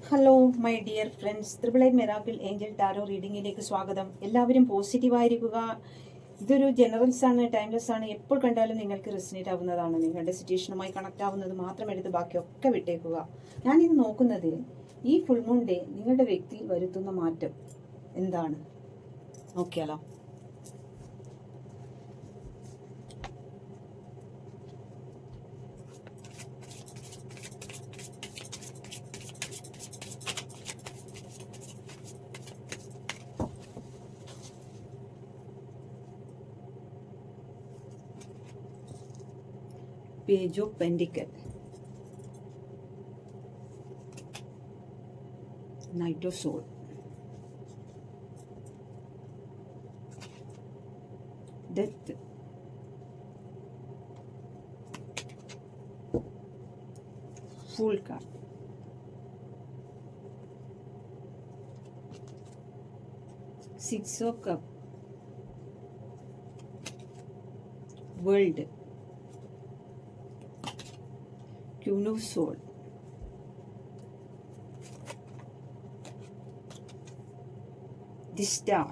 Hello my dear friends, triple eight miracle angel tarot റീഡിങ്ങിലേക്ക് സ്വാഗതം. എല്ലാവരും പോസിറ്റീവായിരിക്കുക. ഇതൊരു ജനറൽസ് ആണ്, ടൈംലെസ് ആണ്. എപ്പോൾ കണ്ടാലും നിങ്ങൾക്ക് റെസിനേറ്റ് ആവുന്നതാണ്. നിങ്ങളുടെ സിറ്റുവേഷനുമായി കണക്ട് ആവുന്നത് മാത്രം എടുത്ത് ബാക്കിയൊക്കെ വിട്ടേക്കുക. ഞാനിത് നോക്കുന്നത് ഈ ഫുൾ മൂൺ ഡേ നിങ്ങളുടെ വ്യക്തിയിൽ വരുത്തുന്ന മാറ്റം എന്താണ് നോക്കിയാലോ. Page of Pentacle, Knight of Sword, Death, Fool card, Six of Cups, World, Queen of Swords, the Star,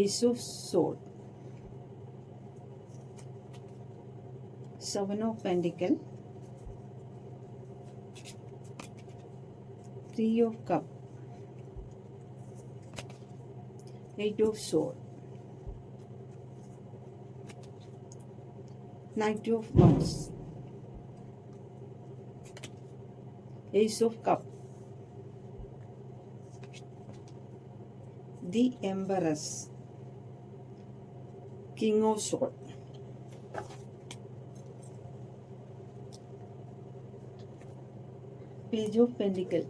Ace of Swords, Seven of Pentacles, Three of Cups, Eight of Swords, Knight of Wands, Ace of Cups, the Empress, King of Swords. Page of Pentacles.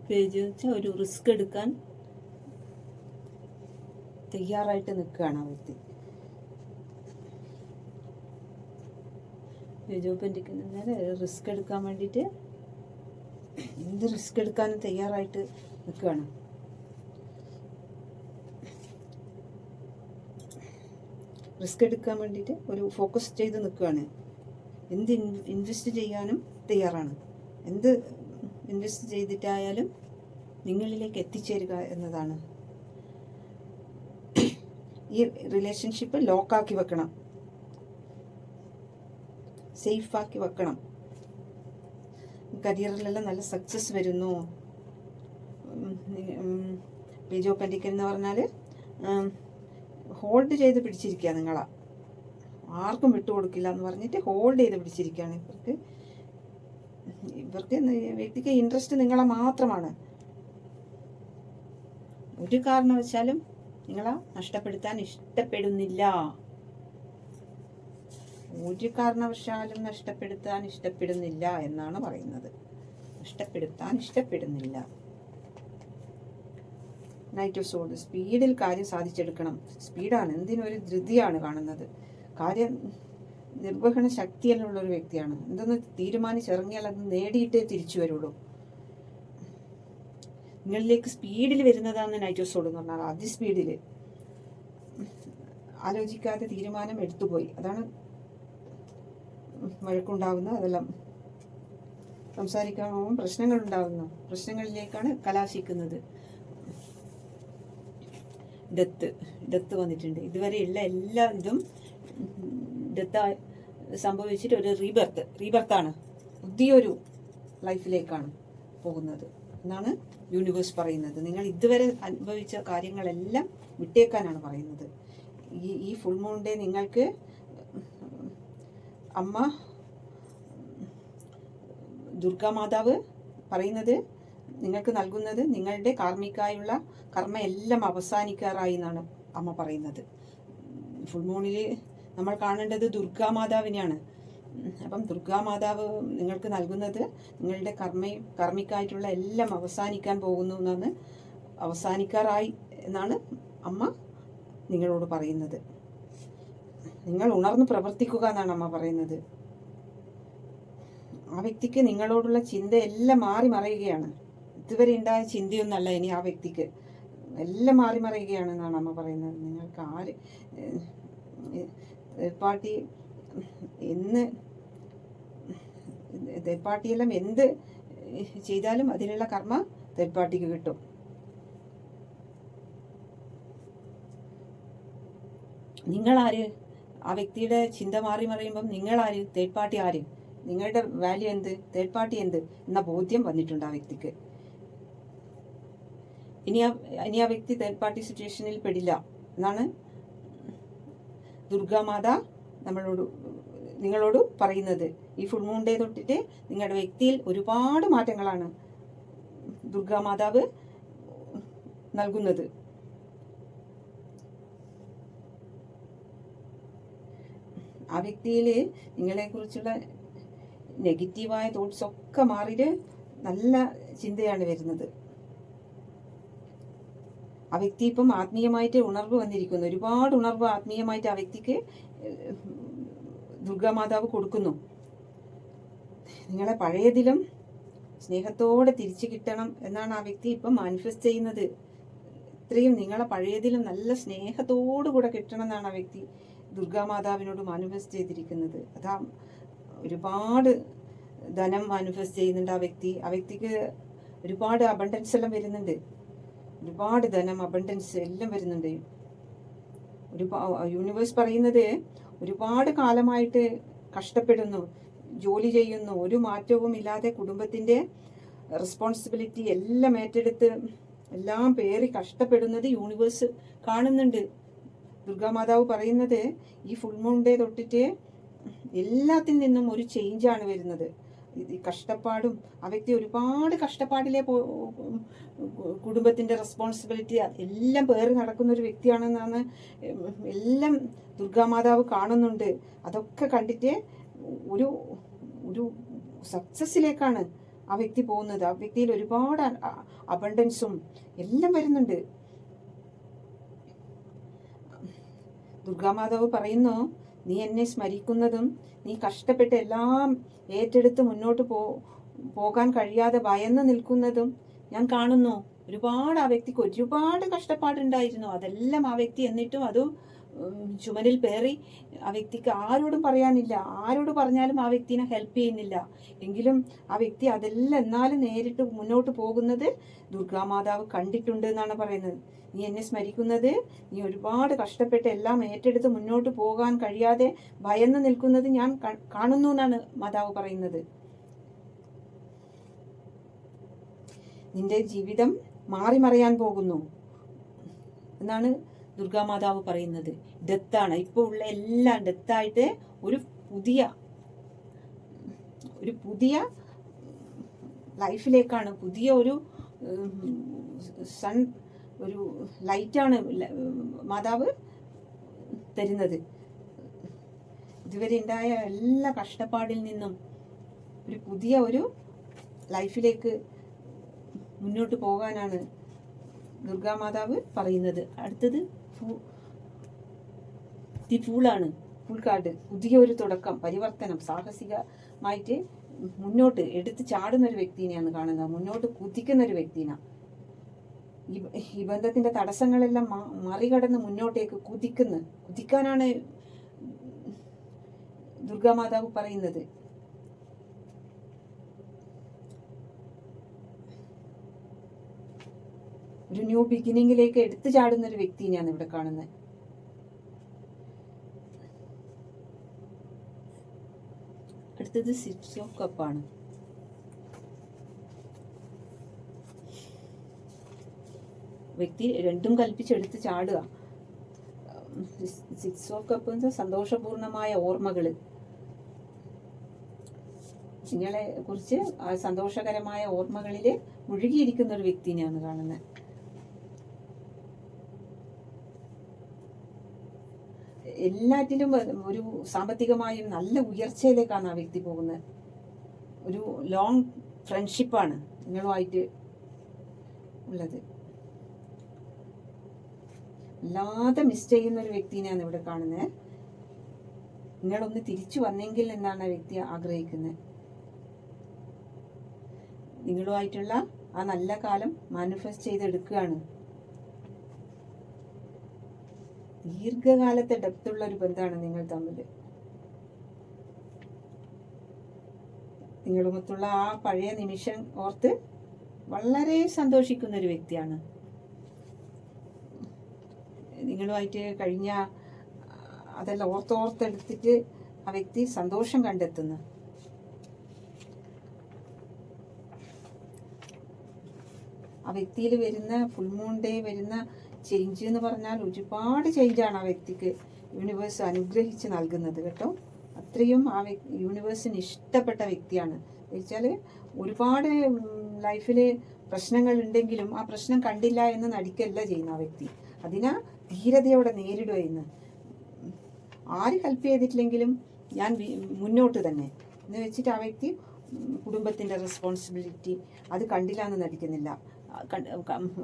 Page വെച്ചാൽ ഒരു risk എടുക്കാൻ തയ്യാറായിട്ട് നിൽക്കുകയാണ് ആ വ്യക്തി. Page of പെന്റിക്കൽസ് risk എടുക്കാൻ വേണ്ടിയിട്ട് എന്ത് റിസ്ക് എടുക്കാനും തയ്യാറായിട്ട് നിൽക്കുകയാണ്. റിസ്ക് എടുക്കാൻ വേണ്ടിയിട്ട് ഒരു ഫോക്കസ് ചെയ്ത് നിൽക്കുകയാണ്. എന്ത് ഇൻവെസ്റ്റ് ചെയ്യാനും തയ്യാറാണ്. എന്ത് ഇൻവെസ്റ്റ് ചെയ്തിട്ടായാലും നിങ്ങളിലേക്ക് എത്തിച്ചേരുക എന്നതാണ്. ഈ റിലേഷൻഷിപ്പ് ലോക്കാക്കി വെക്കണം, സേഫാക്കി വെക്കണം. കരിയറിലെല്ലാം നല്ല സക്സസ് വരുന്നു. പേജ് ഓഫ് പെന്റിക്കൽ എന്ന് പറഞ്ഞാൽ ഹോൾഡ് ചെയ്ത് പിടിച്ചിരിക്കുക. നിങ്ങളാ ആർക്കും വിട്ടുകൊടുക്കില്ല എന്ന് പറഞ്ഞിട്ട് ഹോൾഡ് ചെയ്ത് പിടിച്ചിരിക്കുകയാണ്. ഇവർക്ക് വ്യക്തിക്ക് ഇൻട്രസ്റ്റ് നിങ്ങളെ മാത്രമാണ്. ഒരു കാരണവശാലും നിങ്ങളെ നഷ്ടപ്പെടുത്താൻ ഇഷ്ടപ്പെടുന്നില്ല. ഒരു കാരണവശാലും നഷ്ടപ്പെടുത്താൻ ഇഷ്ടപ്പെടുന്നില്ല എന്നാണ് പറയുന്നത്. നഷ്ടപ്പെടുത്താൻ ഇഷ്ടപ്പെടുന്നില്ല. നൈറ്റ് ഓഫ് സോഡ്, സ്പീഡിൽ കാര്യം സാധിച്ചെടുക്കണം. സ്പീഡാണ്, എന്തിനൊരു ധൃതിയാണ് കാണുന്നത്. കാര്യം നിർവഹണ ശക്തിയുള്ള ഒരു വ്യക്തിയാണ്. എന്തെന്ന് തീരുമാനിച്ചിറങ്ങിയാൽ അത് നേടിയിട്ടേ തിരിച്ചു വരുള്ളൂ. നിങ്ങളിലേക്ക് സ്പീഡിൽ വരുന്നതാണ് നൈറ്റ് ഓഫ് സോഡ് എന്ന് പറഞ്ഞാൽ. അതിസ്പീഡിൽ ആലോചിക്കാതെ തീരുമാനം എടുത്തുപോയി. അതാണ് വഴക്കുണ്ടാവുന്ന, അതെല്ലാം സംസാരിക്കാൻ പോകുമ്പോൾ പ്രശ്നങ്ങൾ ഉണ്ടാവുന്നു. പ്രശ്നങ്ങളിലേക്കാണ് കലാശിക്കുന്നത്. ഡെത്ത് വന്നിട്ടുണ്ട്. ഇതുവരെയുള്ള എല്ലാ ഇതും ഡെത്ത് സംഭവിച്ചിട്ട് ഒരു റീബർത്താണ്. പുതിയൊരു ലൈഫിലേക്കാണ് പോകുന്നത് എന്നാണ് യൂണിവേഴ്സ് പറയുന്നത്. നിങ്ങൾ ഇതുവരെ അനുഭവിച്ച കാര്യങ്ങളെല്ലാം വിട്ടേക്കാനാണ് പറയുന്നത്. ഈ ഫുൾ മൂൺ ഡേ നിങ്ങൾക്ക് അമ്മ ദുർഗാമാതാവ് പറയുന്നത്, നിങ്ങൾക്ക് നൽകുന്നത് നിങ്ങളുടെ കാർമ്മികായുള്ള കർമ്മ എല്ലാം അവസാനിക്കാറായി എന്നാണ് അമ്മ പറയുന്നത്. ഫുൾ മൂണിൽ നമ്മൾ കാണേണ്ടത് ദുർഗാമാതാവിനെയാണ്. അപ്പം ദുർഗാമാതാവ് നിങ്ങൾക്ക് നൽകുന്നത് നിങ്ങളുടെ കർമ്മിക്കായിട്ടുള്ള എല്ലാം അവസാനിക്കാൻ പോകുന്നു എന്നാണ്, അവസാനിക്കാറായി എന്നാണ് അമ്മ നിങ്ങളോട് പറയുന്നത്. നിങ്ങൾ ഉണർന്ന് പ്രവർത്തിക്കുക എന്നാണ് അമ്മ പറയുന്നത്. ആ വ്യക്തിക്ക് നിങ്ങളോടുള്ള ചിന്തയെല്ലാം മാറി മറയുകയാണ്. ഇതുവരെ ഉണ്ടായ ചിന്തയൊന്നല്ല ഇനി ആ വ്യക്തിക്ക്. എല്ലാം മാറി മറിയുകയാണെന്നാണ് അമ്മ പറയുന്നത്. നിങ്ങൾക്ക് തേർഡ് പാർട്ടി തേർഡ് പാർട്ടിയെല്ലാം എന്ത് ചെയ്താലും അതിലുള്ള കർമ്മ തേർഡ് പാർട്ടിക്ക് കിട്ടും. നിങ്ങളാര്? ആ വ്യക്തിയുടെ ചിന്ത മാറി മറിയുമ്പം നിങ്ങളാര്? തേർഡ് പാർട്ടി ആര്? നിങ്ങളുടെ വാല്യൂ എന്ത്? തേർഡ് പാർട്ടി എന്ത് എന്ന ബോധ്യം വന്നിട്ടുണ്ട് ആ വ്യക്തിക്ക്. ഇനി ആ വ്യക്തി തേർഡ് പാർട്ടി സിറ്റുവേഷനിൽ പെടില്ല എന്നാണ് ദുർഗാമാത നിങ്ങളോട് പറയുന്നത്. ഈ ഫുൾ മൂൺ ഡേ തൊട്ടിട്ട് നിങ്ങളുടെ വ്യക്തിയിൽ ഒരുപാട് മാറ്റങ്ങളാണ് ദുർഗാമാതാവ് നൽകുന്നത്. ആ വ്യക്തിയിൽ നിങ്ങളെക്കുറിച്ചുള്ള നെഗറ്റീവായ തോട്ട്സ് ഒക്കെ മാറിയിട്ട് നല്ല ചിന്തയാണ് വരുന്നത്. ആ വ്യക്തി ഇപ്പം ആത്മീയമായിട്ട് ഉണർവ് വന്നിരിക്കുന്നു. ഒരുപാട് ഉണർവ് ആത്മീയമായിട്ട് ആ വ്യക്തിക്ക് ദുർഗാമാതാവ് കൊടുക്കുന്നു. നിങ്ങളെ പഴയതിലും സ്നേഹത്തോടെ തിരിച്ചു കിട്ടണം എന്നാണ് ആ വ്യക്തി ഇപ്പം മാനിഫെസ്റ്റ് ചെയ്യുന്നത്. ഇത്രയും നിങ്ങളെ പഴയതിലും നല്ല സ്നേഹത്തോടു കൂടെ കിട്ടണം എന്നാണ് ആ വ്യക്തി ദുർഗാമാതാവിനോട് മാനിഫെസ്റ്റ് ചെയ്തിരിക്കുന്നത്. അതാ ഒരുപാട് ധനം മാനിഫെസ്റ്റ് ചെയ്യുന്നുണ്ട് ആ വ്യക്തി. ആ വ്യക്തിക്ക് ഒരുപാട് അബണ്ടൻസ് എല്ലാം വരുന്നുണ്ട്. ഒരുപാട് ധനം, അബണ്ടൻസ് എല്ലാം വരുന്നുണ്ട്. യൂണിവേഴ്സ് പറയുന്നത് ഒരുപാട് കാലമായിട്ട് കഷ്ടപ്പെടുന്നു, ജോലി ചെയ്യുന്നു, ഒരു മാറ്റവും ഇല്ലാതെ കുടുംബത്തിന്റെ റെസ്പോൺസിബിലിറ്റി എല്ലാം ഏറ്റെടുത്ത് എല്ലാം പേറി കഷ്ടപ്പെടുന്നത് യൂണിവേഴ്സ് കാണുന്നുണ്ട്. ദുർഗാമാതാവ് പറയുന്നത് ഈ ഫുൾ മൂൺ ഡേ തൊട്ടിട്ട് എല്ലാത്തിൽ നിന്നും ഒരു ചേഞ്ചാണ് വരുന്നത്. ഈ കഷ്ടപ്പാടും ആ വ്യക്തി ഒരുപാട് കഷ്ടപ്പാടിലെ കുടുംബത്തിന്റെ റെസ്പോൺസിബിലിറ്റി എല്ലാം പേറി നടക്കുന്ന ഒരു വ്യക്തിയാണെന്നാണ് എല്ലാം ദുർഗാമാതാവ് കാണുന്നുണ്ട്. അതൊക്കെ കണ്ടിട്ട് ഒരു ഒരു സക്സസിലേക്കാണ് ആ വ്യക്തി പോകുന്നത്. ആ വ്യക്തിയിൽ ഒരുപാട് അബണ്ടൻസും എല്ലാം വരുന്നുണ്ട്. ദുർഗാമാതാവ് പറയുന്നു, നീ എന്നെ സ്മരിക്കുന്നതും നീ കഷ്ടപ്പെട്ട് എല്ലാം ഏറ്റെടുത്ത് മുന്നോട്ട് പോകാൻ കഴിയാതെ ഭയന്ന് നിൽക്കുന്നതും ഞാൻ കാണുന്നു. ഒരുപാട് ആ വ്യക്തിക്ക് ഒരുപാട് കഷ്ടപ്പാടുണ്ടായിരുന്നു. അതെല്ലാം ആ വ്യക്തി എന്നിട്ടും അത് ചുമലിൽ പേറി ആ വ്യക്തിക്ക് ആരോടും പറയാനില്ല. ആരോട് പറഞ്ഞാലും ആ വ്യക്തിനെ ഹെൽപ്പ് ചെയ്യുന്നില്ല. എങ്കിലും ആ വ്യക്തി അതെല്ലാം എന്നാലും നേരിട്ട് മുന്നോട്ട് പോകുന്നത് ദുർഗാമാതാവ് കണ്ടിട്ടുണ്ട് എന്നാണ് പറയുന്നത്. നീ എന്നെ സ്മരിക്കുന്നത്, നീ ഒരുപാട് കഷ്ടപ്പെട്ട് എല്ലാം ഏറ്റെടുത്ത് മുന്നോട്ട് പോകാൻ കഴിയാതെ ഭയന്ന് നിൽക്കുന്നത് ഞാൻ കാണുന്നു എന്നാണ് മാതാവ് പറയുന്നത്. നിന്റെ ജീവിതം മാറി മറിയാൻ പോകുന്നു എന്നാണ് ദുർഗാമാതാവ് പറയുന്നത്. ഡെത്താണ് ഇപ്പോൾ ഉള്ള എല്ലാം ഡെത്തായിട്ട് ഒരു പുതിയ ലൈഫിലേക്കാണ്, പുതിയ ഒരു ഒരു ലൈറ്റാണ് മാതാവ് തരുന്നത്. ഇതുവരെ ഉണ്ടായ എല്ലാ കഷ്ടപ്പാടിൽ നിന്നും ഒരു പുതിയ ഒരു ലൈഫിലേക്ക് മുന്നോട്ട് പോകാനാണ് ദുർഗാമാതാവ് പറയുന്നത്. അടുത്തത് ദി ഫൂളാണ്. Full card. പുതിയ ഒരു തുടക്കം, പരിവർത്തനം, സാഹസികമായിട്ട് മുന്നോട്ട് എടുത്ത് ചാടുന്ന ഒരു വ്യക്തിനെയാണ് കാണുന്നത്. മുന്നോട്ട് കുതിക്കുന്ന ഒരു വ്യക്തിനാ. ഈ ബന്ധത്തിന്റെ തടസ്സങ്ങളെല്ലാം മറികടന്ന് മുന്നോട്ടേക്ക് കുതിക്കാനാണ് ദുർഗാമാതാവ് പറയുന്നത്. ഒരു ന്യൂ ബിഗിനിങ്ങിലേക്ക് എടുത്തു ചാടുന്ന ഒരു വ്യക്തിനെയാണ് ഇവിടെ കാണുന്നത്. അടുത്തത് 6 ഓഫ് കപ്പാണ്. വ്യക്തി രണ്ടും കൽപ്പിച്ചെടുത്ത് ചാടുക. 6 ഓഫ് കപ്പ് സന്തോഷപൂർണമായ ഓർമ്മകള്, നിങ്ങളെ കുറിച്ച് ആ സന്തോഷകരമായ ഓർമ്മകളില് മുഴുകിയിരിക്കുന്ന ഒരു വ്യക്തിനെയാണ് കാണുന്നത്. എല്ലാറ്റിലും ഒരു സാമ്പത്തികമായും നല്ല ഉയർച്ചയിലേക്കാണ് ആ വ്യക്തി പോകുന്നത്. ഒരു ലോങ് ഫ്രണ്ട്ഷിപ്പാണ് നിങ്ങളുമായിട്ട് ഉള്ളത്. വല്ലാതെ മിസ് ചെയ്യുന്ന ഒരു വ്യക്തിനെയാണ് ഇവിടെ കാണുന്നത്. നിങ്ങളൊന്ന് തിരിച്ചു വന്നെങ്കിൽ എന്നാണ് ആ വ്യക്തി ആഗ്രഹിക്കുന്നത്. നിങ്ങളുമായിട്ടുള്ള ആ നല്ല കാലം മാനിഫെസ്റ്റ് ചെയ്തെടുക്കുകയാണ്. ദീർഘകാലത്തെ ഡെപ്തുള്ള ഒരു ബന്ധമാണ് നിങ്ങൾ തമ്മിൽ. നിങ്ങളുമൊത്തുള്ള ആ പഴയ നിമിഷം ഓർത്ത് വളരെ സന്തോഷിക്കുന്ന ഒരു വ്യക്തിയാണ്. നിങ്ങളുമായിട്ട് കഴിഞ്ഞ അതെല്ലാം ഓർത്തെടുത്തിട്ട് ആ വ്യക്തി സന്തോഷം കണ്ടെത്തുന്നു. ആ വ്യക്തിയിൽ വരുന്ന ഫുൾ മൂൺ ഡേ വരുന്ന ചേഞ്ച് എന്ന് പറഞ്ഞാൽ ഒരുപാട് ചേഞ്ചാണ് ആ വ്യക്തിക്ക് യൂണിവേഴ്സ് അനുഗ്രഹിച്ച് നൽകുന്നത് കേട്ടോ. അത്രയും ആ യൂണിവേഴ്സിന് ഇഷ്ടപ്പെട്ട വ്യക്തിയാണ്. വെച്ചാൽ ഒരുപാട് ലൈഫിൽ പ്രശ്നങ്ങൾ ഉണ്ടെങ്കിലും ആ പ്രശ്നം കണ്ടില്ല എന്ന് നടിക്കല്ല ചെയ്യുന്ന ആ വ്യക്തി. അതിനാ ധീരതയോടെ നേരിടുക എന്ന്. ആര് ഹെൽപ്പ് ചെയ്തിട്ടില്ലെങ്കിലും ഞാൻ മുന്നോട്ട് തന്നെ എന്ന് വെച്ചിട്ട് ആ വ്യക്തി കുടുംബത്തിൻ്റെ റെസ്പോൺസിബിലിറ്റി അത് കണ്ടില്ല എന്ന് നടിക്കുന്നില്ല.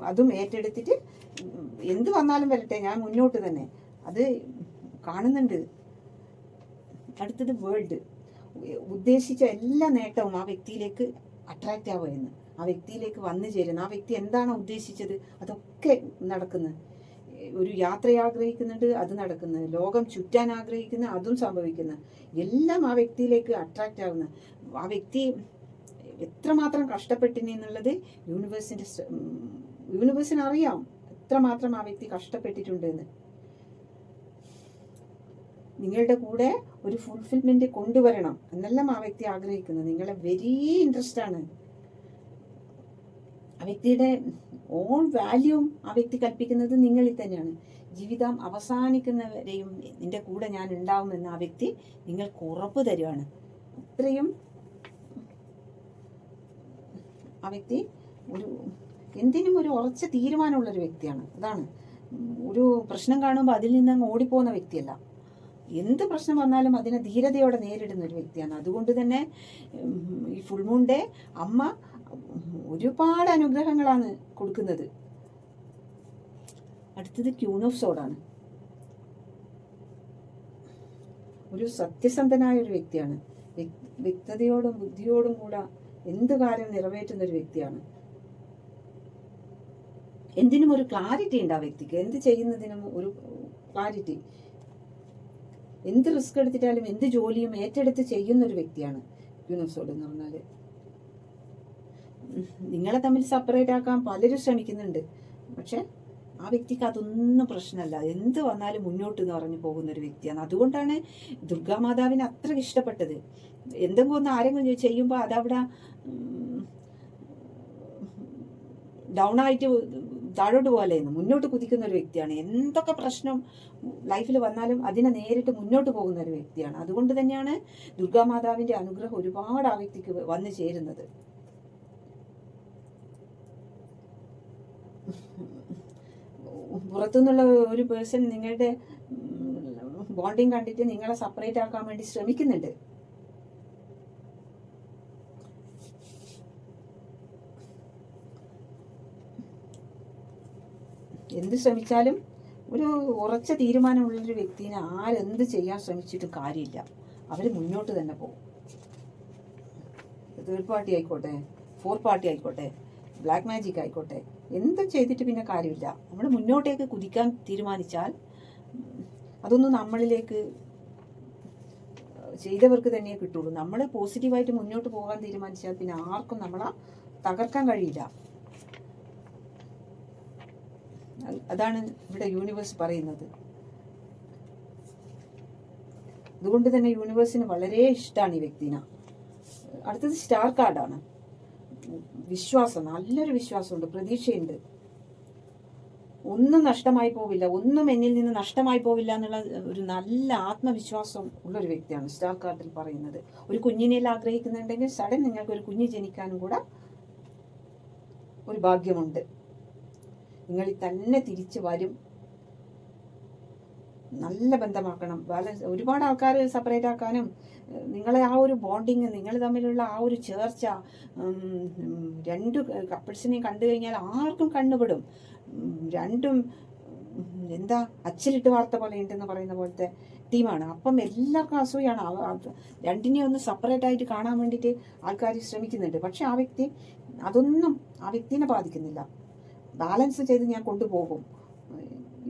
അതും ഏറ്റെടുത്തിട്ട് എന്ത് വന്നാലും വരട്ടെ, ഞാൻ മുന്നോട്ട് തന്നെ അത് കാണുന്നുണ്ട്. അടുത്തത് വേൾഡ്. ഉദ്ദേശിച്ച എല്ലാ നേട്ടവും ആ വ്യക്തിയിലേക്ക് അട്രാക്റ്റ് ആവുക എന്ന്, ആ വ്യക്തിയിലേക്ക് വന്നു ചേരുന്നു. ആ വ്യക്തി എന്താണോ ഉദ്ദേശിച്ചത് അതൊക്കെ നടക്കുന്നു. ഒരു യാത്ര ആഗ്രഹിക്കുന്നുണ്ട്, അത് നടക്കുന്നു. ലോകം ചുറ്റാൻ ആഗ്രഹിക്കുന്ന അതും സംഭവിക്കുന്നു. എല്ലാം ആ വ്യക്തിയിലേക്ക് അട്രാക്റ്റ് ആവുന്നു. ആ വ്യക്തി എത്രമാത്രം കഷ്ടപ്പെട്ടിനെന്നുള്ളത് യൂണിവേഴ്സിന് അറിയാം എത്രമാത്രം ആ വ്യക്തി കഷ്ടപ്പെട്ടിട്ടുണ്ട് എന്ന്. നിങ്ങളുടെ കൂടെ ഒരു ഫുൾഫിൽമെന്റ് കൊണ്ടുവരണം എന്നെല്ലാം ആ വ്യക്തി ആഗ്രഹിക്കുന്നത്. നിങ്ങളെ വെരി ഇൻട്രസ്റ്റ് ആണ്. ആ വ്യക്തിയുടെ ഓൺ വാല്യൂം ആ വ്യക്തി കൽപ്പിക്കുന്നത് നിങ്ങളിൽ തന്നെയാണ്. ജീവിതം അവസാനിക്കുന്നവരെയും നിന്റെ കൂടെ ഞാൻ ഉണ്ടാവുമെന്ന് ആ വ്യക്തി നിങ്ങൾക്ക് ഉറപ്പ് തരുവാണ്. അത്രയും ആ വ്യക്തി എന്തിനും ഒരു ഉറച്ച തീരുമാനമുള്ളൊരു വ്യക്തിയാണ്. അതാണ്, ഒരു പ്രശ്നം കാണുമ്പോൾ അതിൽ നിന്ന് അങ്ങ് ഓടിപ്പോകുന്ന വ്യക്തിയല്ല. എന്ത് പ്രശ്നം വന്നാലും അതിനെ ധീരതയോടെ നേരിടുന്ന ഒരു വ്യക്തിയാണ്. അതുകൊണ്ട് തന്നെ ഈ ഫുൾ മൂൺ ഡേ അമ്മ ഒരുപാട് അനുഗ്രഹങ്ങളാണ് കൊടുക്കുന്നത്. അടുത്തത് ക്യൂൺ ഓഫ് സോഡാണ്. ഒരു സത്യസന്ധനായ ഒരു വ്യക്തിയാണ്. വ്യക്തതയോടും ബുദ്ധിയോടും കൂടെ എന്ത് കാര്യം നിറവേറ്റുന്ന ഒരു വ്യക്തിയാണ്. എന്തിനും ഒരു ക്ലാരിറ്റി ഉണ്ട് ആ വ്യക്തിക്ക്. എന്ത് ചെയ്യുന്നതിനും ഒരു ക്ലാരിറ്റി. എന്ത് റിസ്ക് എടുത്തിട്ടാലും എന്ത് ജോലിയും ഏറ്റെടുത്ത് ചെയ്യുന്ന ഒരു വ്യക്തിയാണ് ക്യൂൺ ഓഫ് സോഡ് എന്ന് പറഞ്ഞാൽ. നിങ്ങളെ തമ്മിൽ സെപ്പറേറ്റ് ആക്കാൻ പലരും ശ്രമിക്കുന്നുണ്ട്. പക്ഷെ ആ വ്യക്തിക്ക് അതൊന്നും പ്രശ്നമല്ല. എന്ത് വന്നാലും മുന്നോട്ട് എന്ന് പറഞ്ഞു പോകുന്ന ഒരു വ്യക്തിയാണ്. അതുകൊണ്ടാണ് ദുർഗാമാതാവിനെ അത്ര ഇഷ്ടപ്പെട്ടത്. എന്തെങ്കിലും ഒന്ന് ആരെങ്കിലും ചെയ്യുമ്പോൾ അതവിടെ ഡൗൺ ആയിട്ട് താഴോട്ട് പോകലായിരുന്നു. മുന്നോട്ട് കുതിക്കുന്ന ഒരു വ്യക്തിയാണ്. എന്തൊക്കെ പ്രശ്നം ലൈഫിൽ വന്നാലും അതിനെ നേരിട്ട് മുന്നോട്ട് പോകുന്ന ഒരു വ്യക്തിയാണ്. അതുകൊണ്ട് തന്നെയാണ് ദുർഗാമാതാവിന്റെ അനുഗ്രഹം ഒരുപാട് ആ വ്യക്തിക്ക് വന്നു ചേരുന്നത്. പുറത്തുനിന്നുള്ള ഒരു പേഴ്സൺ നിങ്ങളുടെ ബോണ്ടിങ് കണ്ടിട്ട് നിങ്ങളെ സെപ്പറേറ്റ് ആക്കാൻ വേണ്ടി ശ്രമിക്കുന്നുണ്ട്. എന്ത് ശ്രമിച്ചാലും ഒരു ഉറച്ച തീരുമാനമുള്ളൊരു വ്യക്തിനെ ആരെന്ത് ചെയ്യാൻ ശ്രമിച്ചിട്ടും കാര്യമില്ല. അവർ മുന്നോട്ട് തന്നെ പോകും. തേർഡ് പാർട്ടി ആയിക്കോട്ടെ, ഫോർത്ത് പാർട്ടി ആയിക്കോട്ടെ, ബ്ലാക്ക് മാജിക് ആയിക്കോട്ടെ, എന്തും ചെയ്തിട്ട് പിന്നെ കാര്യമില്ല. നമ്മൾ മുന്നോട്ടേക്ക് കുതിക്കാൻ തീരുമാനിച്ചാൽ അതൊന്നും നമ്മളിലേക്ക് ചെയ്തവർക്ക് തന്നെ കിട്ടുള്ളൂ. നമ്മൾ പോസിറ്റീവായിട്ട് മുന്നോട്ട് പോകാൻ തീരുമാനിച്ചാൽ പിന്നെ ആർക്കും നമ്മളെ തകർക്കാൻ കഴിയില്ല. അതാണ് ഇവിടെ യൂണിവേഴ്സ് പറയുന്നത്. അതുകൊണ്ട് തന്നെ യൂണിവേഴ്സിന് വളരെ ഇഷ്ടമാണ് ഈ വ്യക്തിനെ. അടുത്തത് സ്റ്റാർ കാർഡാണ്. വിശ്വാസം, നല്ലൊരു വിശ്വാസമുണ്ട്, പ്രതീക്ഷയുണ്ട്. ഒന്നും നഷ്ടമായി പോവില്ല, ഒന്നും എന്നിൽ നിന്ന് നഷ്ടമായി പോവില്ല എന്നുള്ള ഒരു നല്ല ആത്മവിശ്വാസം ഉള്ളൊരു വ്യക്തിയാണ് സ്റ്റാർ കാർഡിൽ പറയുന്നത്. ഒരു കുഞ്ഞിനെല്ലാം ആഗ്രഹിക്കുന്നുണ്ടെങ്കിൽ സഡൻ നിങ്ങൾക്ക് ഒരു കുഞ്ഞ് ജനിക്കാനും കൂടെ ഒരു ഭാഗ്യമുണ്ട്. നിങ്ങളിൽ തന്നെ തിരിച്ചു വരും. നല്ല ബന്ധമാക്കണം. ഒരുപാട് ആൾക്കാർ സെപ്പറേറ്റ് ആക്കാനും നിങ്ങളെ ആ ഒരു ബോണ്ടിങ്, നിങ്ങൾ തമ്മിലുള്ള ആ ഒരു ചേർച്ച, രണ്ട് കപ്പിൾസിനെയും കണ്ടു കഴിഞ്ഞാൽ ആർക്കും കണ്ണുപെടും. രണ്ടും എന്താ അച്ചിലിട്ട് വാർത്ത പോലെ ഉണ്ടെന്ന് പറയുന്ന പോലത്തെ ടീമാണ്. അപ്പം എല്ലാവർക്കും അസൂയാണ്. രണ്ടിനെയും ഒന്ന് സെപ്പറേറ്റ് ആയിട്ട് കാണാൻ വേണ്ടിയിട്ട് ആൾക്കാർ ശ്രമിക്കുന്നുണ്ട്. പക്ഷെ ആ വ്യക്തി അതൊന്നും ആ വ്യക്തിനെ ബാധിക്കുന്നില്ല. ബാലൻസ് ചെയ്ത് ഞാൻ കൊണ്ടുപോകും.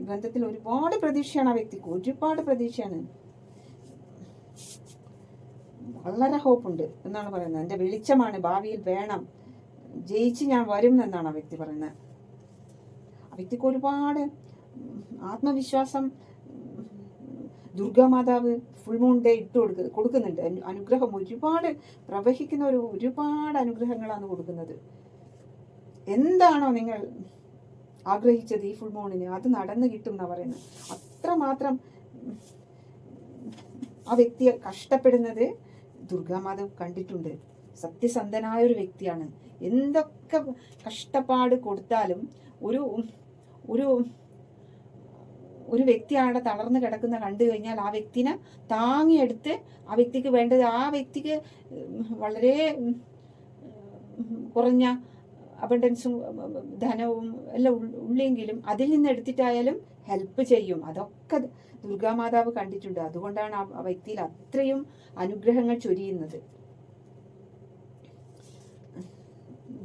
ഈ ബന്ധത്തിൽ ഒരുപാട് പ്രതീക്ഷയാണ് ആ വ്യക്തിക്ക്, ഒരുപാട് പ്രതീക്ഷയാണ്, വളരെ ഹോപ്പുണ്ട് എന്നാണ് പറയുന്നത്. എൻ്റെ വെളിച്ചമാണ്, ഭാവിയിൽ വേണം, ജയിച്ച് ഞാൻ വരും എന്നാണ് ആ വ്യക്തി പറയുന്നത്. ആ വ്യക്തിക്ക് ഒരുപാട് ആത്മവിശ്വാസം ദുർഗാമാതാവ് ഫുൾ മൂൺ ഡേ കൊടുക്കുന്നുണ്ട്. അനുഗ്രഹം ഒരുപാട് പ്രവഹിക്കുന്ന ഒരുപാട് അനുഗ്രഹങ്ങളാണ് കൊടുക്കുന്നത്. എന്താണോ നിങ്ങൾ ആഗ്രഹിച്ചത് ഈ ഫുൾ മൂണിന്, അത് നടന്നു കിട്ടും എന്നാണ് പറയുന്നത്. അത്രമാത്രം ആ വ്യക്തിയെ കഷ്ടപ്പെടുന്നത് ദുർഗാമാതാവ് കണ്ടിട്ടുണ്ട്. സത്യസന്ധനായ ഒരു വ്യക്തിയാണ്. എന്തൊക്കെ കഷ്ടപ്പാട് കൊടുത്താലും ഒരു ഒരു ഒരു വ്യക്തി അവിടെ തളർന്ന് കിടക്കുന്ന കണ്ടു കഴിഞ്ഞാൽ ആ വ്യക്തിനെ താങ്ങിയെടുത്ത് ആ വ്യക്തിക്ക് വേണ്ടത്, ആ വ്യക്തിക്ക് വളരെ കുറഞ്ഞ അബണ്ടൻസും ധനവും എല്ലാം ഉള്ളെങ്കിലും അതിൽ നിന്ന് എടുത്തിട്ടായാലും ഹെൽപ്പ് ചെയ്യും. അതൊക്കെ ദുർഗാമാതാവ് കണ്ടിട്ടുണ്ട്. അതുകൊണ്ടാണ് ആ വ്യക്തിയിൽ അത്രയും അനുഗ്രഹങ്ങൾ ചൊരിയുന്നത്.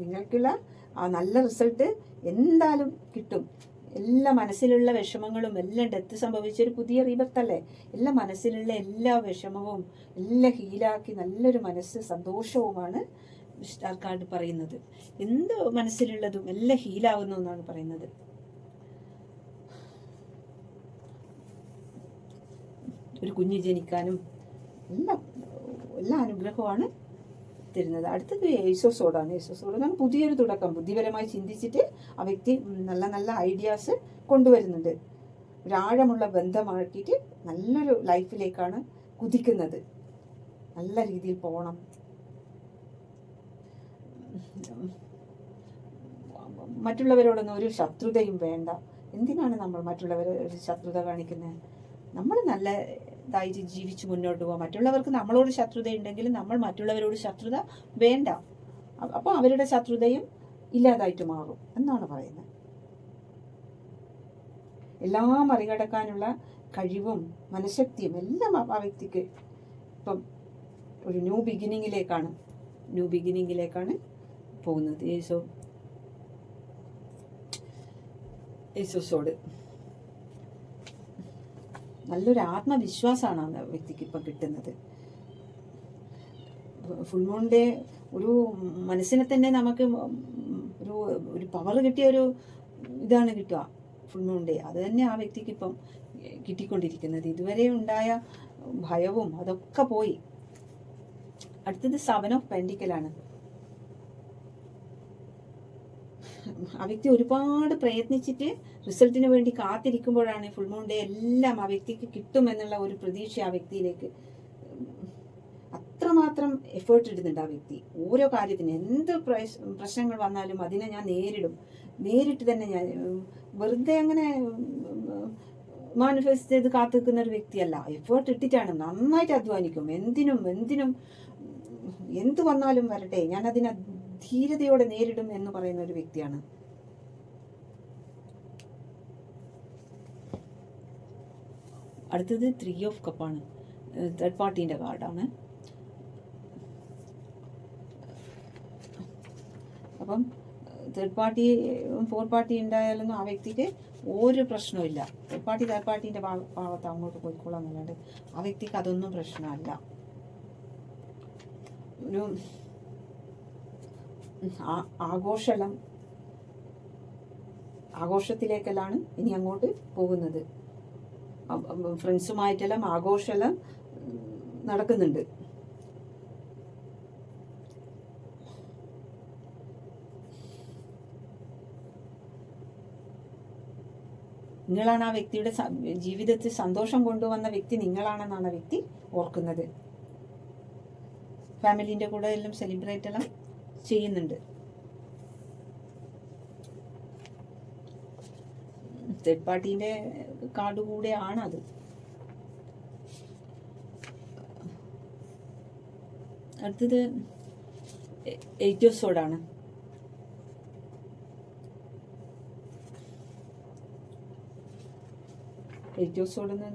നിങ്ങൾക്കുള്ള ആ നല്ല റിസൾട്ട് എന്തായാലും കിട്ടും. എല്ലാ മനസ്സിലുള്ള വിഷമങ്ങളും എല്ലാം ഡെത്ത് സംഭവിച്ചൊരു പുതിയ റീബർത്തല്ലേ, എല്ലാ മനസ്സിലുള്ള എല്ലാ വിഷമവും എല്ലാം ഹീലാക്കി നല്ലൊരു മനസ്സ് സന്തോഷവുമാണ് സ്റ്റാർ കാർഡ് പറയുന്നത്. എന്ത് മനസ്സിലുള്ളതും എല്ലാം ഹീലാവുന്നു എന്നാണ് പറയുന്നത്. ഒരു കുഞ്ഞ് ജനിക്കാനും എല്ലാ അനുഗ്രഹമാണ് തരുന്നത്. അടുത്തത് ഏസോസോഡാണ്. ഏസോസോഡ് പുതിയൊരു തുടക്കം, ബുദ്ധിപരമായി ചിന്തിച്ചിട്ട് ആ വ്യക്തി നല്ല നല്ല ഐഡിയാസ് കൊണ്ടുവരുന്നുണ്ട്. ഒരാഴമുള്ള ബന്ധമാക്കിയിട്ട് നല്ലൊരു ലൈഫിലേക്കാണ് കുതിക്കുന്നത്. നല്ല രീതിയിൽ പോകണം. മറ്റുള്ളവരോടൊന്നും ഒരു ശത്രുതയും വേണ്ട. എന്തിനാണ് നമ്മൾ മറ്റുള്ളവരെ ഒരു ശത്രുത കാണിക്കുന്നത്? നമ്മൾ നല്ല ഇതായിട്ട് ജീവിച്ച് മുന്നോട്ട് പോകാം. മറ്റുള്ളവർക്ക് നമ്മളോട് ശത്രുത ഉണ്ടെങ്കിലും നമ്മൾ മറ്റുള്ളവരോട് ശത്രുത വേണ്ട. അപ്പോൾ അവരുടെ ശത്രുതയും ഇല്ലാതായിട്ട് മാറും എന്നാണ് പറയുന്നത്. എല്ലാം മറികടക്കാനുള്ള കഴിവും മനഃശക്തിയും എല്ലാം ആ വ്യക്തിക്ക് ഇപ്പം ഒരു ന്യൂ ബിഗിനിങ്ങിലേക്കാണ് പോകുന്നത്. യേശോസോട് നല്ലൊരു ആത്മവിശ്വാസമാണ് ആ വ്യക്തിക്ക് ഇപ്പം കിട്ടുന്നത്. ഫുൾ മൂണിൻ്റെ ഒരു മനസ്സിനെ തന്നെ നമുക്ക് ഒരു പവർ കിട്ടിയ ഒരു ഇതാണ് കിട്ടുക ഫുൾ മൂണിൻ്റെ. അത് തന്നെ ആ വ്യക്തിക്ക് ഇപ്പം കിട്ടിക്കൊണ്ടിരിക്കുന്നത്. ഇതുവരെ ഉണ്ടായ ഭയവും അതൊക്കെ പോയി. അടുത്തത് 7 ഓഫ് പെൻഡിക്കലാണ്. ആ വ്യക്തി ഒരുപാട് പ്രയത്നിച്ചിട്ട് റിസൾട്ടിന് വേണ്ടി കാത്തിരിക്കുമ്പോഴാണ് ഫുൾ മൂൺ ഡേ എല്ലാം ആ വ്യക്തിക്ക് കിട്ടുമെന്നുള്ള ഒരു പ്രതീക്ഷ ആ വ്യക്തിയിലേക്ക്. അത്രമാത്രം എഫേർട്ട് ഇടുന്നുണ്ട് ആ വ്യക്തി. ഓരോ കാര്യത്തിന് എന്ത് പ്രശ്നങ്ങൾ വന്നാലും അതിനെ ഞാൻ നേരിട്ട് തന്നെ ഞാൻ വെറുതെ അങ്ങനെ മാനിഫെസ്റ്റ് ചെയ്ത് കാത്തിരിക്കുന്ന ഒരു വ്യക്തിയല്ല. എഫേർട്ട് ഇട്ടിട്ടാണ്, നന്നായിട്ട് അധ്വാനിക്കും. എന്തിനും എന്ത് വന്നാലും വരട്ടെ, ഞാൻ അതിനെ ധീരതയോടെ നേരിടും എന്ന് പറയുന്ന ഒരു വ്യക്തിയാണ്. അടുത്തത് 3 ഓഫ് കപ്പാണ്. തേർഡ് പാർട്ടീൻ്റെ കാർഡാണ്. അപ്പം തേർഡ് പാർട്ടി 4 പാർട്ടി ഉണ്ടായാലൊന്നും ആ വ്യക്തിക്ക് ഒരു പ്രശ്നമില്ല. തേർഡ് പാർട്ടീൻ്റെ ഭാഗത്ത് അങ്ങോട്ട് പോയിക്കോളാം എന്നല്ലാണ്ട് ആ വ്യക്തിക്ക് അതൊന്നും പ്രശ്നമല്ല. ഒരു ആഘോഷത്തിലേക്കെല്ലാം ഇനി അങ്ങോട്ട് പോകുന്നത്. ഫ്രണ്ട്സുമായിട്ടെല്ലാം ആഘോഷമെല്ലാം നടക്കുന്നുണ്ട്. നിങ്ങളാണ് ആ വ്യക്തിയുടെ ജീവിതത്തിൽ സന്തോഷം കൊണ്ടുവന്ന വ്യക്തി നിങ്ങളാണെന്നാണ് ആ വ്യക്തി ഓർക്കുന്നത്. ഫാമിലിൻ്റെ കൂടെ എല്ലാം സെലിബ്രേറ്റ് എല്ലാം ചെയ്യുന്നുണ്ട്. തേർഡ് പാർട്ടീൻ്റെ കാർഡ് കൂടെയാണ് അത്. അടുത്തത് 8 ഓഫ് സോഡാണ്. എയ്റ്റ് ഓഫ് സോഡ് എന്ന്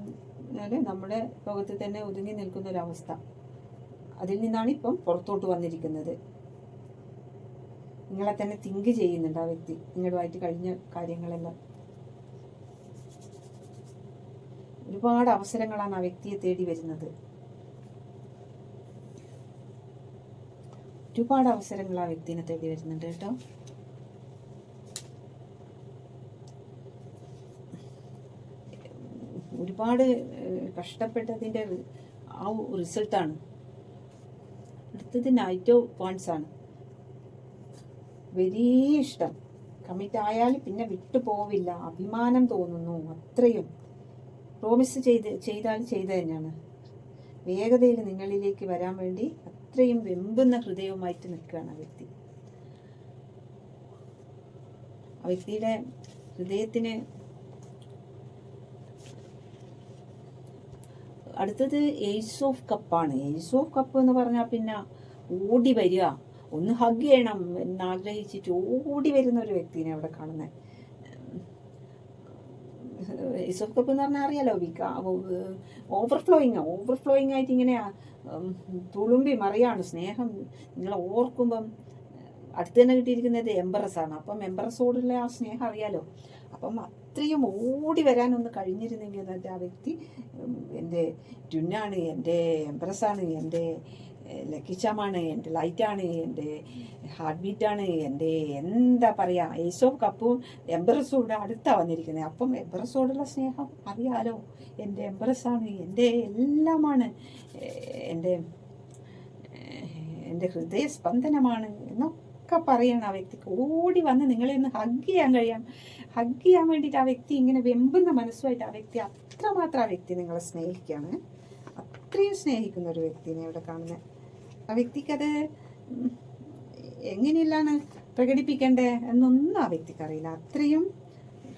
പറഞ്ഞാൽ നമ്മുടെ ലോകത്ത് തന്നെ ഒതുങ്ങി നിൽക്കുന്ന ഒരവസ്ഥ. അതിൽ നിന്നാണ് ഇപ്പം പുറത്തോട്ട് വന്നിരിക്കുന്നത്. നിങ്ങളെ തന്നെ തിങ്ക് ചെയ്യുന്നുണ്ട് ആ വ്യക്തി, നിങ്ങളുമായിട്ട് കഴിഞ്ഞ കാര്യങ്ങളെല്ലാം. ഒരുപാട് അവസരങ്ങളാണ് ആ വ്യക്തിയെ തേടി വരുന്നത്. ഒരുപാട് അവസരങ്ങൾ ആ വ്യക്തിനെ തേടി വരുന്നുണ്ട് കേട്ടോ. ഒരുപാട് കഷ്ടപ്പെട്ടതിൻ്റെ ആ റിസൾട്ടാണ്. അടുത്തത് നൈറ്റ് ഓഫ് വാൻസ് ആണ്. വെരി ഇഷ്ടം, കമ്മിറ്റ് ആയാൽ പിന്നെ വിട്ടു പോവില്ല, അഭിമാനം തോന്നുന്നു. അത്രയും പ്രോമിസ് ചെയ്താൽ ചെയ്ത തന്നെയാണ്. വേഗതയിൽ നിങ്ങളിലേക്ക് വരാൻ വേണ്ടി അത്രയും വെമ്പുന്ന ഹൃദയവുമായിട്ട് നിൽക്കുകയാണ് ആ വ്യക്തി. ആ വ്യക്തിയുടെ ഹൃദയത്തിന് അടുത്തത് ഏസ് ഓഫ് കപ്പാണ്. ഏസ് ഓഫ് കപ്പ് എന്ന് പറഞ്ഞാൽ പിന്നെ ഓടി വരിക, ഒന്ന് ഹഗ് ചെയ്യണം എന്നാഗ്രഹിച്ചിട്ട് ഓടി വരുന്ന ഒരു വ്യക്തിനെ അവിടെ കാണുന്നത്. ഏസ് ഓഫ് കപ്പ് എന്ന് പറഞ്ഞാൽ അറിയാലോ, ഓവർഫ്ലോയിങ് ആയിട്ട് ഇങ്ങനെ തുളുമ്പി മറിയാണ് സ്നേഹം. നിങ്ങൾ ഓർക്കുമ്പം അടുത്ത് തന്നെ കിട്ടിയിരിക്കുന്നത് എംബറസ് ആണ്. അപ്പം എംബറസോടുള്ള ആ സ്നേഹം അറിയാലോ. അപ്പം അത്രയും ഓടി വരാനൊന്ന് കഴിഞ്ഞിരുന്നെങ്കിൽ എന്നിട്ട് ആ വ്യക്തി എൻ്റെ ട്വിന്നാണ്, എൻ്റെ എംബറസാണ്, എൻ്റെ ലക്കിച്ചാമാണ്, എൻ്റെ ലൈറ്റാണ്, എൻ്റെ ഹാർട്ട് ബീറ്റാണ്, എൻ്റെ എന്താ പറയുക, ഏസ് ഓഫ് കപ്പും എംബറസോട് അടുത്താണ് വന്നിരിക്കുന്നത്. അപ്പം എംബറസോടുള്ള സ്നേഹം അറിയാലോ. എൻ്റെ എംബറസാണ്, എൻ്റെ എല്ലാമാണ്, എൻ്റെ ഹൃദയസ്പന്ദനമാണ് എന്നൊക്കെ പറയണം ആ വ്യക്തിക്ക്. ഓടി വന്ന് നിങ്ങളെ ഒന്ന് ഹഗ് ചെയ്യാൻ വേണ്ടിയിട്ട് ആ വ്യക്തി ഇങ്ങനെ വെമ്പുന്ന മനസ്സുമായിട്ട് ആ വ്യക്തി അത്രമാത്രം ആ വ്യക്തി നിങ്ങളെ സ്നേഹിക്കുകയാണ്. അത്രയും സ്നേഹിക്കുന്ന ഒരു വ്യക്തിനെ ഇവിടെ കാണുന്നത്. ആ വ്യക്തിക്കത് എങ്ങനെയല്ലാണ് പ്രകടിപ്പിക്കേണ്ടത് എന്നൊന്നും ആ വ്യക്തിക്ക് അറിയില്ല. അത്രയും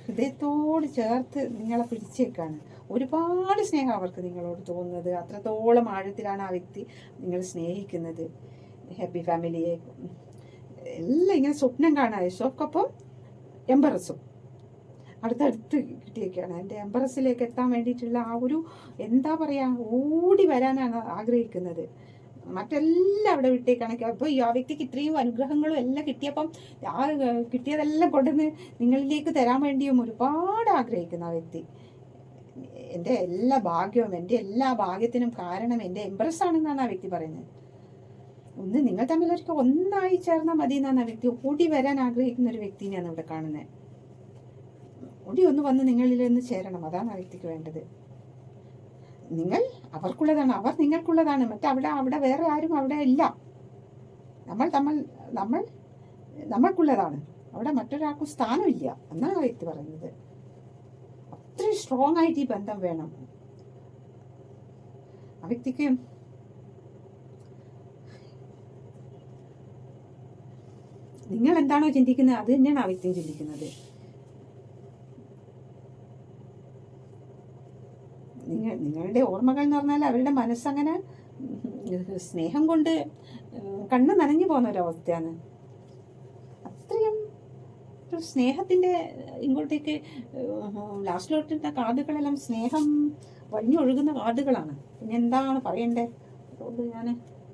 ഹൃദയത്തോട് ചേർത്ത് നിങ്ങളെ പിടിച്ചേക്കാണ്. ഒരുപാട് സ്നേഹം അവർക്ക് നിങ്ങളോട് തോന്നുന്നത്. അത്രത്തോളം ആഴത്തിലാണ് ആ വ്യക്തി നിങ്ങൾ സ്നേഹിക്കുന്നത്. ഹാപ്പി ഫാമിലിയെ എല്ലാം ഇങ്ങനെ സ്വപ്നം കാണാം. യശോക്കൊപ്പം എംബറസും അടുത്തടുത്ത് കിട്ടിയൊക്കെയാണ്. എൻ്റെ എംബറസിലേക്ക് എത്താൻ വേണ്ടിയിട്ടുള്ള ആ ഒരു എന്താ പറയുക, ഓടി വരാനാണ് ആഗ്രഹിക്കുന്നത്. മറ്റെല്ലാം അവിടെ വിട്ടേക്കാണെങ്കിൽ അപ്പോൾ ആ വ്യക്തിക്ക് ഇത്രയും അനുഗ്രഹങ്ങളും എല്ലാം കിട്ടിയപ്പം ആ കിട്ടിയതെല്ലാം കൊണ്ടുവന്ന് നിങ്ങളിലേക്ക് തരാൻ വേണ്ടിയും ഒരുപാട് ആഗ്രഹിക്കുന്ന ആ വ്യക്തി. എൻ്റെ എല്ലാ ഭാഗ്യവും, എൻ്റെ എല്ലാ ഭാഗ്യത്തിനും കാരണം എൻ്റെ എംബറസ് ആണെന്നാണ് ആ വ്യക്തി പറയുന്നത്. ഒന്ന് നിങ്ങൾ തമ്മിലൊരിക്കൽ ഒന്നായി ചേർന്നാൽ മതി എന്നാണ് ആ വ്യക്തി ഓടി വരാൻ ആഗ്രഹിക്കുന്ന ഒരു വ്യക്തിനെയാണ് ഇവിടെ കാണുന്നത്. ഓടി ഒന്ന് വന്ന് നിങ്ങളിലൊന്ന് ചേരണം, അതാണ് ആ വ്യക്തിക്ക് വേണ്ടത്. നിങ്ങൾ അവർക്കുള്ളതാണ്, അവർ നിങ്ങൾക്കുള്ളതാണ്. അവിടെ വേറെ ആരും അവിടെ ഇല്ല. നമ്മൾക്കുള്ളതാണ്. അവിടെ മറ്റൊരാൾക്കും സ്ഥാനമില്ല എന്നാണ് ആ വ്യക്തി പറയുന്നത്. അത്രയും സ്ട്രോങ് ആയിട്ട് ഈ ബന്ധം വേണം ആ വ്യക്തിക്ക്. നിങ്ങൾ എന്താണോ ചിന്തിക്കുന്നത് അത് തന്നെയാണ് ആ വ്യക്തിയും ചിന്തിക്കുന്നത്. നിങ്ങളുടെ ഓർമ്മകൾ എന്ന് പറഞ്ഞാൽ അവരുടെ മനസ്സങ്ങനെ സ്നേഹം കൊണ്ട് കണ്ണ് നനഞ്ഞു പോകുന്ന ഒരവസ്ഥയാണ്. അത്രയും ഒരു സ്നേഹത്തിൻ്റെ ഇങ്ങോട്ടേക്ക് ലാസ്റ്റിലോട്ടുള്ള കാർഡുകളെല്ലാം സ്നേഹം വഴിഞ്ഞൊഴുകുന്ന കാർഡുകളാണ്. പിന്നെ എന്താണ് പറയണ്ടേ, അതുകൊണ്ട്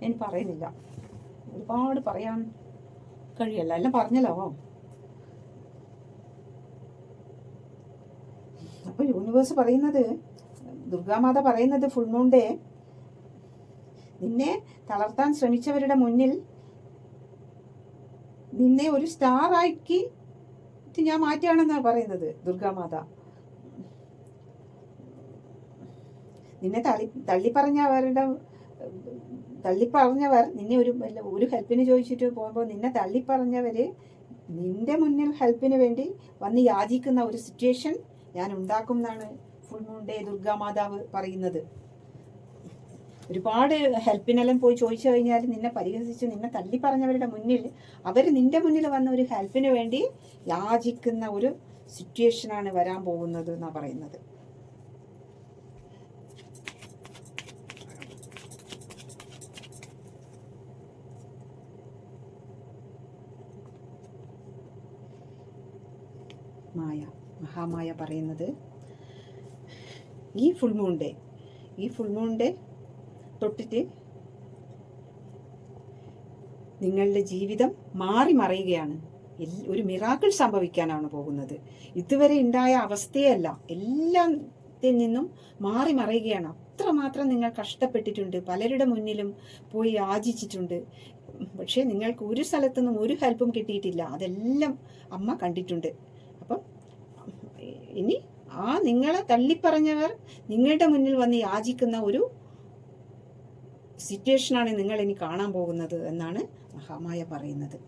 ഞാൻ പറയുന്നില്ല. ഒരുപാട് പറയാൻ കഴിയല്ല, എല്ലാം പറഞ്ഞല്ലോ. അപ്പോൾ യൂണിവേഴ്സ് പറയുന്നത്, ദുർഗാമാത പറയുന്നത്, ഫുൾ മൂൺ ഡേ നിന്നെ തളർത്താൻ ശ്രമിച്ചവരുടെ മുന്നിൽ നിന്നെ ഒരു സ്റ്റാർ ആക്കി ഞാൻ മാറ്റുകയാണെന്നാണ് പറയുന്നത് ദുർഗാമാത. നിന്നെ തള്ളിപ്പറഞ്ഞവർ നിന്നെ ഒരു ഹെൽപ്പിന് ചോദിച്ചിട്ട് പോകുമ്പോൾ നിന്നെ തള്ളിപ്പറഞ്ഞവര് നിന്റെ മുന്നിൽ ഹെൽപ്പിന് വേണ്ടി വന്ന് യാചിക്കുന്ന ഒരു സിറ്റുവേഷൻ ഞാൻ ഉണ്ടാക്കും എന്നാണ് ഫുൾ മൂൺ ഡേ ദുർഗാമാതാവ് പറയുന്നത്. ഒരുപാട് ഹെൽപ്പിനെല്ലാം പോയി ചോദിച്ചു കഴിഞ്ഞാൽ നിന്നെ പരിഹസിച്ച് നിന്നെ തള്ളിപ്പറഞ്ഞവരുടെ മുന്നിൽ അവർ നിന്റെ മുന്നിൽ വന്ന ഒരു ഹെൽപ്പിന് വേണ്ടി യാചിക്കുന്ന ഒരു സിറ്റുവേഷനാണ് വരാൻ പോകുന്നത് എന്നാണ് പറയുന്നത്. മഹാമായ പറയുന്നത്, ഈ ഫുൾ മൂൺ ഡേ തൊട്ടിട്ട് നിങ്ങളുടെ ജീവിതം മാറി മറിയുകയാണ്. ഒരു മിറാക്കിൾ സംഭവിക്കാനാണ് പോകുന്നത്. ഇതുവരെ ഉണ്ടായ അവസ്ഥയല്ല, എല്ലാം സത്യത്തിൽ നിന്നും മാറി മറയുകയാണ്. അത്രമാത്രം നിങ്ങൾ കഷ്ടപ്പെട്ടിട്ടുണ്ട്, പലരുടെ മുന്നിലും പോയി യാചിച്ചിട്ടുണ്ട്. പക്ഷേ നിങ്ങൾക്ക് ഒരു സ്ഥലത്തുനിന്നും ഒരു ഹെൽപ്പും കിട്ടിയിട്ടില്ല. അതെല്ലാം അമ്മ കണ്ടിട്ടുണ്ട്. അപ്പം ഇനി നിങ്ങളെ തള്ളിപ്പറഞ്ഞവർ നിങ്ങളുടെ മുന്നിൽ വന്ന് യാചിക്കുന്ന ഒരു സിറ്റുവേഷനാണ് നിങ്ങൾ ഇനി കാണാൻ പോകുന്നത് എന്നാണ് മഹാമായ പറയുന്നത്.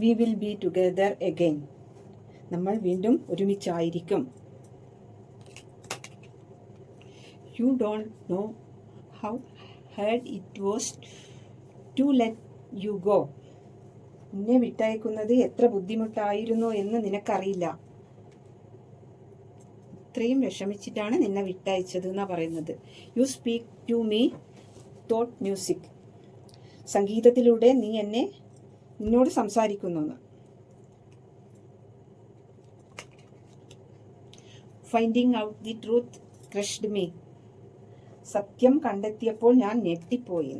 We will be together again. നമ്മൾ വീണ്ടും ഒരുമിച്ചായിരിക്കും. You don't know how hard it was to let you go. നിന്നെ വിട്ടയക്കുന്നത് എത്ര ബുദ്ധിമുട്ടായിരുന്നു എന്ന് നിനക്കറിയില്ല. ഇത്രയും വിഷമിച്ചിട്ടാണ് നിന്നെ വിട്ടയച്ചത് എന്നാ പറയുന്നത്. You speak to me through music. സംഗീതത്തിലൂടെ നീ നിന്നോട് സംസാരിക്കുന്നു. Finding out the truth crushed me. സത്യം കണ്ടെത്തിയപ്പോൾ ഞാൻ ഞെട്ടിപ്പോയി.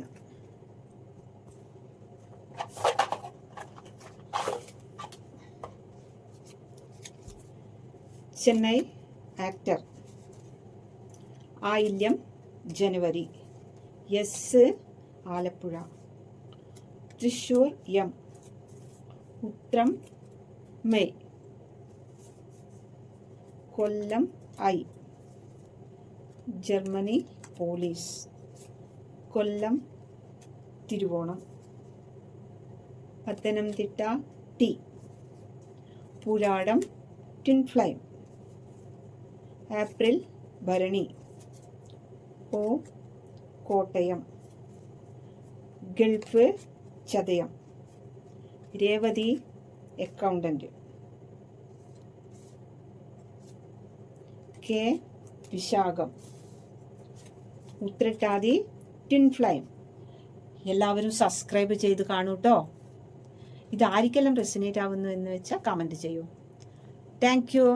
ചെന്നൈ ആക്ടർ. ആയില്യം ജനുവരി. എസ് ആലപ്പുഴ. തൃശ്ശൂർ എം. ഉത്രം മെയ്. Kollam I. Germany police. Kollam Thiruvonam. Pathanamthitta T. Pooradam twin flame. ഏപ്രിൽ Bharani. O Kottayam. Gulf Chathayam. Revathi accountant. K Vishakham. Uthrattathi twin flame. എല്ലാവരും സബ്സ്ക്രൈബ് ചെയ്ത് കാണൂ കേട്ടോ. ഇത് ആർക്കെല്ലാം റെസിനേറ്റ് ആവുന്നു എന്ന് വെച്ചാൽ കമൻറ്റ് ചെയ്യൂ. Thank you.